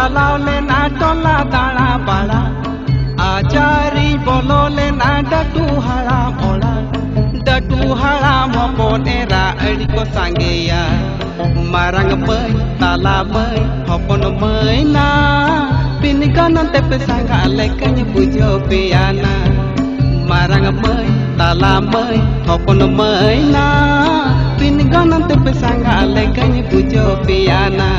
चलाव लेना टोला दाड़ा बाड़ा आचारी बोलो लेना डटू हड़ाम ओड़ा डटू हड़ाम हपन एरा अड़ी को सांगेया मारंग मई ताला मई हपन मई ना पिन गनते पे सांगा लेकन बुझो पियाना मारंग मई ताला मई हपन मई ना पिन गनते पे सांगा लेकन बुझो पियाना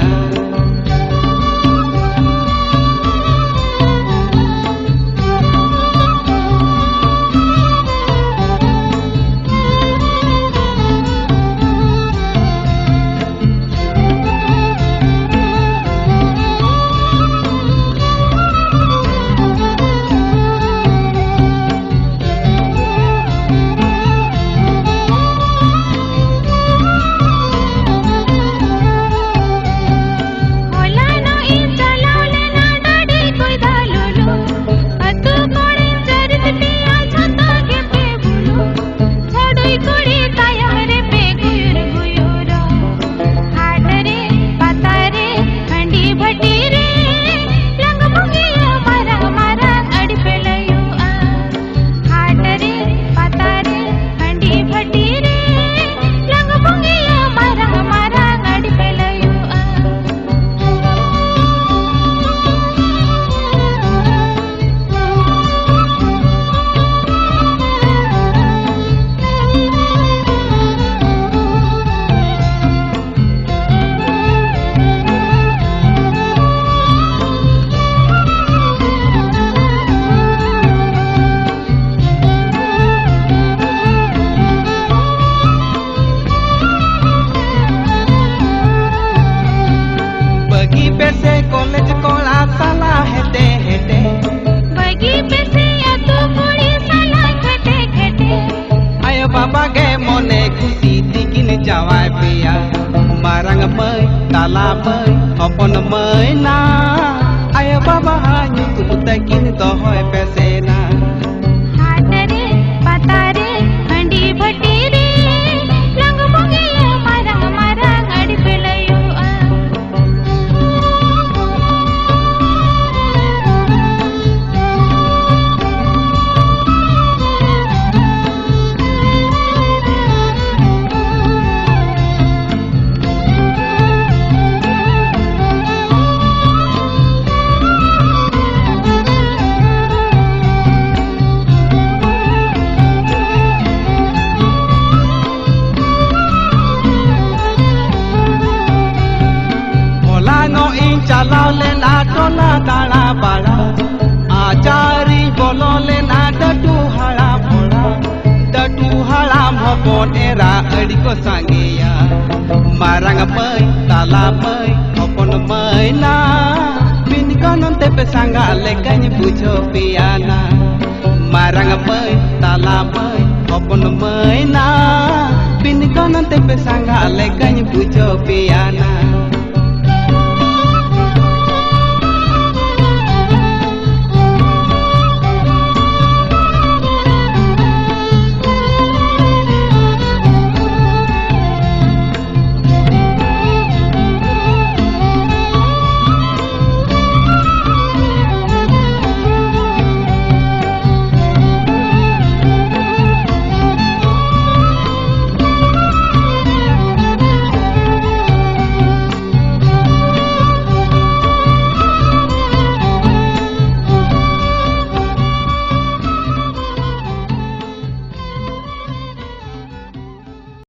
कॉलेज कोला साला हेटे हेटे बगी पेसे अतो कोड़ी साला खटे खटे आयो बाबा गे मोने खुशी दिगिन जावाय पिया मारंग मई ताला मई हपन मई ना आयो बाबा हानि तुतकिन दोहोय पेसे ना हाट रे पता रे हंडी भटी रे लंग बगे मारंग मारंग अड़ी पेलयो चलाव लेना टोला दाड़ा बाड़ा आचारी बोलो लेना डटू हड़ाम ओड़ा डटू हड़ाम हपन एरा अड़ी को सांगेया मारंग मई ताला मई हपन मई ना पिन गनते पे सांगा लेकन बुझो पियाना मारंग मई ताला मई हपन मई ना